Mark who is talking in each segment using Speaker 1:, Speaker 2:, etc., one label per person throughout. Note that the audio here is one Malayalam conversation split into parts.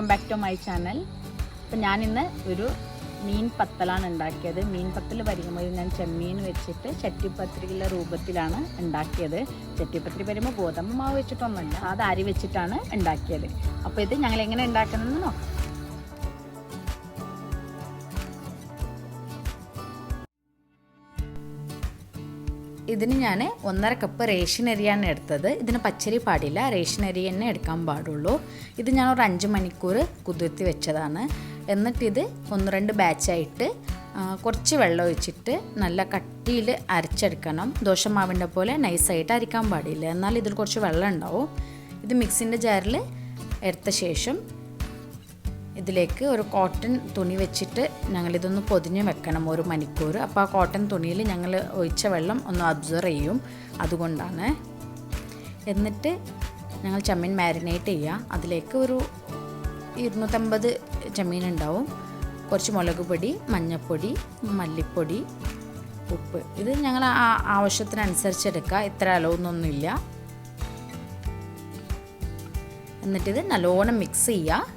Speaker 1: Welcome back to my channel. അപ്പോൾ ഞാനിന്ന് ഒരു മീൻ പത്തലാണ് ഉണ്ടാക്കിയത്. മീൻ പത്തൽ പരിക്കുമ്പോൾ ഞാൻ ചെമ്മീൻ വെച്ചിട്ട് ചട്ടിപ്പത്തിരിയുള്ള രൂപത്തിലാണ് ഉണ്ടാക്കിയത്. ചട്ടിപ്പത്തിരി വരുമ്പോൾ ഗോതമ്പ് മാവ് വെച്ചിട്ടൊന്നുമല്ല, അത് അരി വെച്ചിട്ടാണ് ഉണ്ടാക്കിയത്. അപ്പോൾ ഇത് ഞങ്ങൾ എങ്ങനെ ഉണ്ടാക്കുന്നതെന്ന് നോക്കാം. ഇതിന് ഞാൻ 1.5 കപ്പ് റേഷൻ അരിയാണ് എടുത്തത്. ഇതിന് പച്ചരി പാടില്ല, റേഷൻ അരി തന്നെ എടുക്കാൻ പാടുള്ളൂ. ഇത് ഞാൻ ഒരു 5 മണിക്കൂർ കുതിർത്തി വെച്ചതാണ്. എന്നിട്ടിത് 1-2 ബാച്ചായിട്ട് കുറച്ച് വെള്ളം ഒഴിച്ചിട്ട് നല്ല കട്ടിയിൽ അരച്ചെടുക്കണം. ദോശമാവിൻ്റെ പോലെ നൈസായിട്ട് അരിക്കാൻ പാടില്ല, എന്നാൽ ഇതിൽ കുറച്ച് വെള്ളം ഉണ്ടാവും. ഇത് മിക്സിൻ്റെ ജാറിൽ എടുത്ത ശേഷം ഇതിലേക്ക് ഒരു കോട്ടൺ തുണി വെച്ചിട്ട് ഞങ്ങളിതൊന്ന് പൊതിഞ്ഞ് വെക്കണം 1 മണിക്കൂർ. അപ്പോൾ ആ കോട്ടൺ തുണിയിൽ ഞങ്ങൾ ഒഴിച്ച വെള്ളം ഒന്ന് അബ്സോർവ് ചെയ്യും, അതുകൊണ്ടാണ്. എന്നിട്ട് ഞങ്ങൾ ചെമ്മീൻ മാരിനേറ്റ് ചെയ്യുക. അതിലേക്ക് ഒരു 250 ചെമ്മീൻ ഉണ്ടാവും. കുറച്ച് മുളക് പൊടി, മഞ്ഞൾപ്പൊടി, മല്ലിപ്പൊടി, ഉപ്പ്. ഇത് ഞങ്ങൾ ആവശ്യത്തിനനുസരിച്ച് എടുക്കുക, ഇത്ര അളവൊന്നുമില്ല. എന്നിട്ടിത് നല്ലോണം മിക്സ് ചെയ്യുക.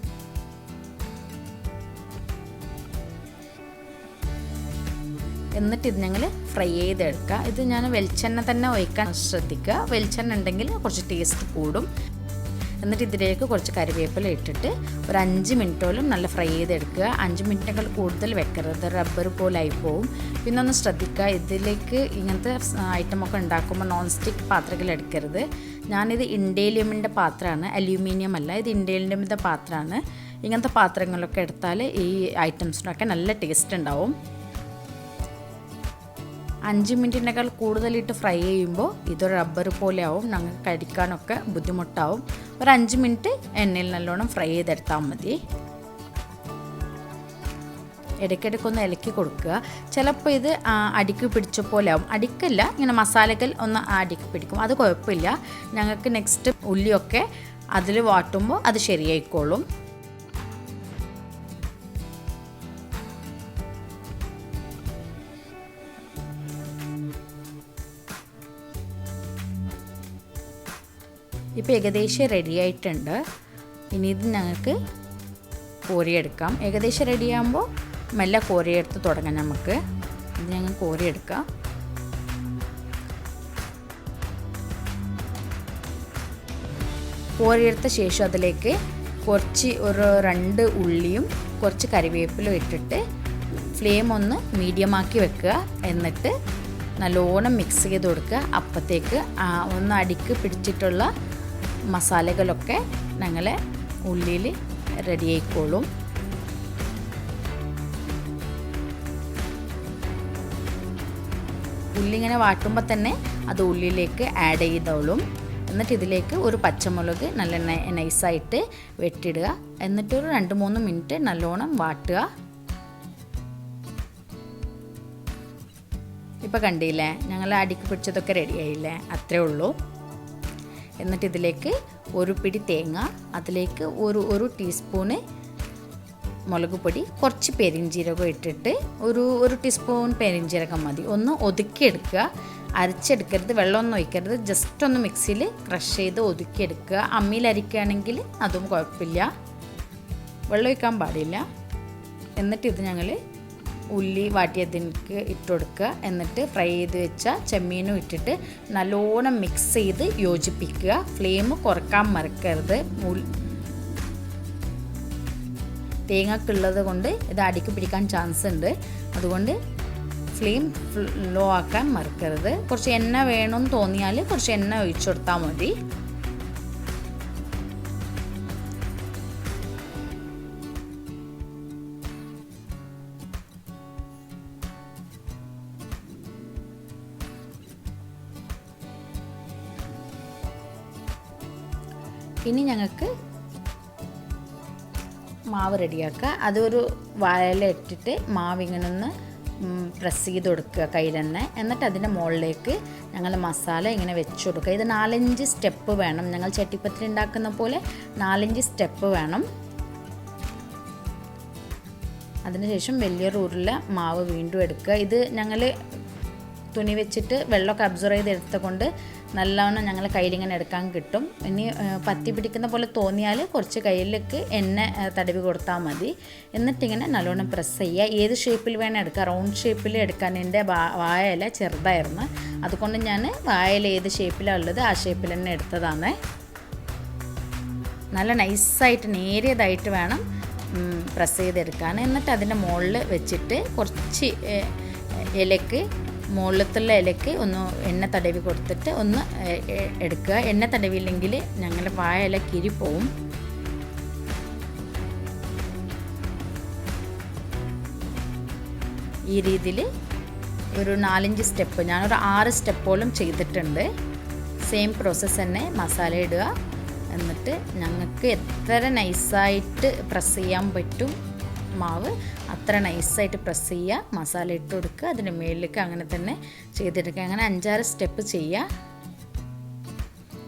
Speaker 1: എന്നിട്ട് ഇത് ഞങ്ങൾ ഫ്രൈ ചെയ്തെടുക്കുക. ഇത് ഞാൻ വെളിച്ചെണ്ണ തന്നെ ഒഴിക്കാൻ ശ്രദ്ധിക്കുക, വെളിച്ചെണ്ണ ഉണ്ടെങ്കിൽ കുറച്ച് ടേസ്റ്റ് കൂടും. എന്നിട്ട് ഇതിലേക്ക് കുറച്ച് കറിവേപ്പില ഇട്ടിട്ട് ഒരു 5 മിനിറ്റോളം നല്ല ഫ്രൈ ചെയ്തെടുക്കുക. 5 മിനിറ്റിനേക്കാൾ കൂടുതൽ വെക്കരുത്, റബ്ബർ പോലെ ആയി പോവും. പിന്നെ ഒന്ന് ശ്രദ്ധിക്കുക, ഇതിലേക്ക് ഇങ്ങനത്തെ ഐറ്റമൊക്കെ ഉണ്ടാക്കുമ്പോൾ നോൺ സ്റ്റിക്ക് പാത്രത്തിൽ എടുക്കരുത്. ഞാനിത് ഇൻഡേലിയമിൻ്റെ പാത്രമാണ്, അലൂമിനിയം അല്ല, ഇത് ഇൻഡേലിയമിൻ്റെ പാത്രമാണ്. ഇങ്ങനത്തെ പാത്രങ്ങളൊക്കെ എടുത്താൽ ഈ ഐറ്റംസിനൊക്കെ നല്ല ടേസ്റ്റ് ഉണ്ടാവും. 5 മിനിറ്റിനേക്കാൾ കൂടുതലിട്ട് ഫ്രൈ ചെയ്യുമ്പോൾ ഇതൊരു റബ്ബർ പോലെ ആവും, ഞങ്ങൾക്ക് കഴിക്കാനൊക്കെ ബുദ്ധിമുട്ടാവും. ഒരു 5 മിനിറ്റ് എണ്ണയിൽ നല്ലോണം ഫ്രൈ ചെയ്തെടുത്താൽ മതി. ഇടയ്ക്കിടയ്ക്കൊന്ന് ഇളക്കി കൊടുക്കുക. ചിലപ്പോൾ ഇത് അടിക്ക് പിടിച്ച പോലെ ആവും. അടിക്കല്ല, ഇങ്ങനെ മസാലകൾ ഒന്ന് അടിക്ക് പിടിക്കും, അത് കുഴപ്പമില്ല. ഞങ്ങൾക്ക് നെക്സ്റ്റ് ഉള്ളിയൊക്കെ അതിൽ വാട്ടുമ്പോൾ അത് ശരിയായിക്കോളും. ഇപ്പോൾ ഏകദേശം റെഡി ആയിട്ടുണ്ട്. ഇനി ഇത് ഞങ്ങൾക്ക് കോരിയെടുക്കാം. ഏകദേശം റെഡിയാകുമ്പോൾ മെല്ലെ കോരിയെടുത്ത് തുടങ്ങാം നമുക്ക്. ഇത് ഞങ്ങൾ കോരിയെടുക്കാം. കോരിയെടുത്ത ശേഷം അതിലേക്ക് കുറച്ച് ഒരു 2 ഉള്ളിയും കുറച്ച് കറിവേപ്പിലും ഇട്ടിട്ട് ഫ്ലെയിം ഒന്ന് മീഡിയമാക്കി വെക്കുക. എന്നിട്ട് നല്ലോണം മിക്സ് ചെയ്ത് കൊടുക്കുക. അപ്പോഴത്തേക്ക് ഒന്ന് അടിക്ക് പിടിച്ചിട്ടുള്ള മസാലകളൊക്കെ ഞങ്ങളെ ഉള്ളിയിൽ റെഡി ആയിക്കോളും. ഉള്ളി ഇങ്ങനെ വാട്ടുമ്പോൾ തന്നെ അത് ഉള്ളിലേക്ക് ആഡ് ചെയ്തോളും. എന്നിട്ട് ഇതിലേക്ക് ഒരു പച്ചമുളക് നല്ല നൈസായിട്ട് വെട്ടിടുക. എന്നിട്ടൊരു 2-3 മിനിറ്റ് നല്ലോണം വാട്ടുക. ഇപ്പോൾ കണ്ടില്ലേ, ഞങ്ങൾ അടിക്ക് പിടിച്ചതൊക്കെ റെഡിയായില്ലേ, അത്രേ ഉള്ളൂ. എന്നിട്ട് ഇതിലേക്ക് ഒരു പിടി തേങ്ങ, അതിലേക്ക് ഒരു ടീസ്പൂണ് മുളക് പൊടി, കുറച്ച് പെരിഞ്ജീരകം ഇട്ടിട്ട് ഒരു ടീസ്പൂൺ പെരിഞ്ജീരകം മതി. ഒന്ന് ഒതുക്കിയെടുക്കുക, അരച്ചെടുക്കരുത്, വെള്ളമൊന്നും ഒഴിക്കരുത്. ജസ്റ്റ് ഒന്ന് മിക്സിയിൽ ക്രഷ് ചെയ്ത് ഒതുക്കിയെടുക്കുക. അമ്മിയിൽ അരിക്കുകയാണെങ്കിൽ അതും കുഴപ്പമില്ല, വെള്ളം ഒഴിക്കാൻ പാടില്ല. എന്നിട്ട് ഇത് ഞങ്ങൾ ഉള്ളി വാട്ടിയതിലേക്ക് ഇട്ട് കൊടുക്കുക. എന്നിട്ട് ഫ്രൈ ചെയ്ത് വെച്ച ചെമ്മീനും ഇട്ടിട്ട് നല്ലോണം മിക്സ് ചെയ്ത് യോജിപ്പിക്കുക. ഫ്ലെയിം കുറക്കാൻ മറക്കരുത്. തേങ്ങക്കുള്ളത് കൊണ്ട് ഇത് അടിക്ക് പിടിക്കാൻ ചാൻസ് ഉണ്ട്, അതുകൊണ്ട് ഫ്ലെയിം ലോ ആക്കാൻ മറക്കരുത്. കുറച്ച് എണ്ണ വേണമെന്ന് തോന്നിയാൽ കുറച്ച് എണ്ണ ഒഴിച്ചു കൊടുത്താൽ മതി. ഇനി ഞങ്ങൾക്ക് മാവ് റെഡിയാക്കുക. അതൊരു വാഴയില ഇട്ടിട്ട് മാവ് ഇങ്ങനെ ഒന്ന് പ്രസ് ചെയ്ത് കൊടുക്കുക കയ്യിൽ തന്നെ. എന്നിട്ട് അതിൻ്റെ മുകളിലേക്ക് ഞങ്ങൾ മസാല ഇങ്ങനെ വെച്ച് കൊടുക്കുക. ഇത് 4-5 സ്റ്റെപ്പ് വേണം. ഞങ്ങൾ ചട്ടിപ്പത്തിരി ഉണ്ടാക്കുന്ന പോലെ 4-5 സ്റ്റെപ്പ് വേണം. അതിനുശേഷം വലിയൊരു ഉരുള മാവ് വീണ്ടും എടുക്കുക. ഇത് ഞങ്ങൾ തുണി വെച്ചിട്ട് വെള്ളമൊക്കെ അബ്സോർവ് ചെയ്തെടുത്തുകൊണ്ട് നല്ലവണ്ണം ഞങ്ങൾ കയ്യിലിങ്ങനെ എടുക്കാൻ കിട്ടും. ഇനി പറ്റി പിടിക്കുന്ന പോലെ തോന്നിയാൽ കുറച്ച് കയ്യിലേക്ക് എണ്ണ തടവി കൊടുത്താൽ മതി. എന്നിട്ടിങ്ങനെ നല്ലോണം പ്രസ് ചെയ്യുക. ഏത് ഷേപ്പിൽ വേണം എടുക്കുക. റൗണ്ട് ഷേപ്പിൽ എടുക്കാൻ എൻ്റെ വാഴയില ചെറുതായിരുന്നു, അതുകൊണ്ട് ഞാൻ വാഴയില ഏത് ഷേപ്പിലാണ് ഉള്ളത് ആ ഷേപ്പിൽ തന്നെ എടുത്തതാണ്. നല്ല നൈസായിട്ട് നേരിയതായിട്ട് വേണം പ്രസ് ചെയ്തെടുക്കാൻ. എന്നിട്ട് അതിൻ്റെ മുകളിൽ വെച്ചിട്ട് കുറച്ച് ഇലയ്ക്ക് മുകളിലത്തുള്ള ഇലയ്ക്ക് ഒന്ന് എണ്ണ തടവി കൊടുത്തിട്ട് ഒന്ന് എടുക്കുക. എണ്ണ തടവിയില്ലെങ്കിൽ ഞങ്ങളുടെ വാഴ ഇല കിരിപ്പോവും. ഈ രീതിയിൽ ഒരു 4-5 സ്റ്റെപ്പ്, ഞാനൊരു 6 സ്റ്റെപ്പോളം ചെയ്തിട്ടുണ്ട്. സെയിം പ്രോസസ്സ് തന്നെ മസാല ഇടുക. എന്നിട്ട് ഞങ്ങൾക്ക് എത്ര നൈസായിട്ട് പ്രസ് ചെയ്യാൻ പറ്റും മാവ് അത്ര നൈസായിട്ട് പ്രസ് ചെയ്യുക. മസാല ഇട്ട് കൊടുക്കുക. അതിൻ്റെ മുകളിലേക്ക് അങ്ങനെ തന്നെ ചെയ്തെടുക്കുക. അങ്ങനെ 5-6 സ്റ്റെപ്പ് ചെയ്യുക.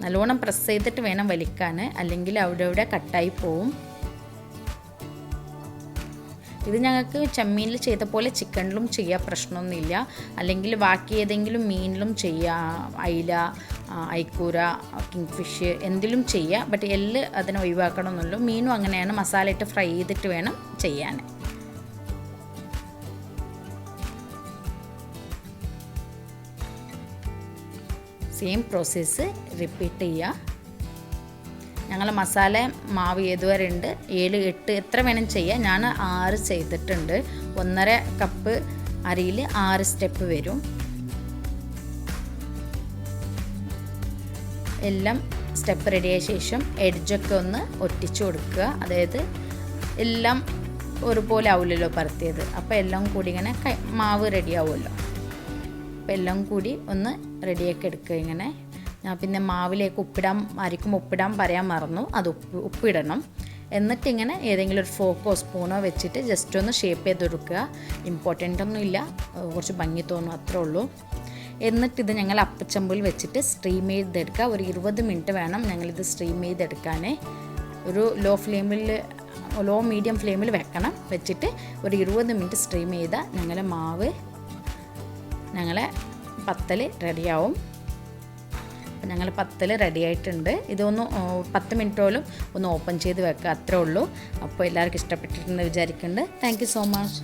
Speaker 1: നല്ലോണം പ്രസ് ചെയ്തിട്ട് വേണം വലിക്കാൻ, അല്ലെങ്കിൽ അവിടെ കട്ടായി പോവും. ഇത് ഞങ്ങൾക്ക് ചെമ്മീനിൽ ചെയ്ത പോലെ ചിക്കനിലും ചെയ്യാൻ പ്രശ്നമൊന്നുമില്ല. അല്ലെങ്കിൽ ബാക്കി ഏതെങ്കിലും മീനിലും ചെയ്യാം. അയില, ഐക്കൂര, കിങ് ഫിഷ് എന്തിലും ചെയ്യാം. ബട്ട് എല്ല് അതിനെ ഒഴിവാക്കണമെന്നുള്ളൂ. മീനും അങ്ങനെയാണ്, മസാല ഇട്ട് ഫ്രൈ ചെയ്തിട്ട് വേണം ചെയ്യാൻ. സെയിം പ്രോസസ്സ് റിപ്പീറ്റ് ചെയ്യുക. ഞങ്ങൾ മസാല മാവ് ഏതുവരെ ഉണ്ട് 7-8 എത്ര വേണം ചെയ്യാം. ഞാൻ 6 ചെയ്തിട്ടുണ്ട്. 1.5 കപ്പ് അരിയിൽ 6 സ്റ്റെപ്പ് വരും. എല്ലാം സ്റ്റെപ്പ് റെഡിയായ ശേഷം എഡ്ജൊക്കെ ഒന്ന് ഒട്ടിച്ചു കൊടുക്കുക. അതായത് എല്ലാം ഒരുപോലെ ആവില്ലല്ലോ പരത്തിയത്. അപ്പോൾ എല്ലാം കൂടി ഇങ്ങനെ മാവ് റെഡി ആവുമല്ലോ. അപ്പോൾ എല്ലാം കൂടി ഒന്ന് റെഡിയാക്കി എടുക്കുക. ഇങ്ങനെ ഞാൻ പിന്നെ മാവിലേക്ക് അരിക്കും ഉപ്പിടാൻ പറയാൻ മറന്നു. അത് ഉപ്പിടണം. എന്നിട്ടിങ്ങനെ ഏതെങ്കിലും ഒരു ഫോക്കോ സ്പൂണോ വെച്ചിട്ട് ജസ്റ്റ് ഒന്ന് ഷേപ്പ് ചെയ്ത് കൊടുക്കുക. ഇമ്പോർട്ടൻ്റ് ഒന്നും ഇല്ല, കുറച്ച് ഭംഗി തോന്നും, അത്രേ ഉള്ളൂ. എന്നിട്ടിത് ഞങ്ങൾ അപ്പച്ചമ്പിൽ വെച്ചിട്ട് സ്റ്റീം ചെയ്തെടുക്കുക. ഒരു 20 മിനിറ്റ് വേണം ഞങ്ങളിത് സ്റ്റീം ചെയ്തെടുക്കാൻ. ഒരു ലോ മീഡിയം ഫ്ലെയിമിൽ വെക്കണം. വെച്ചിട്ട് ഒരു 20 മിനിറ്റ് സ്റ്റീം ചെയ്താൽ ഞങ്ങളെ പത്തൽ റെഡിയാവും. അപ്പോൾ ഞങ്ങൾ പത്തൽ റെഡി ആയിട്ടുണ്ട്. ഇതൊന്ന് 10 മിനിറ്റോളം ഒന്ന് ഓപ്പൺ ചെയ്ത് വെക്കുക, അത്രേ ഉള്ളൂ. അപ്പോൾ എല്ലാവർക്കും ഇഷ്ടപ്പെട്ടിട്ടുണ്ടെന്ന് വിചാരിക്കുന്നുണ്ട്. Thank you so much.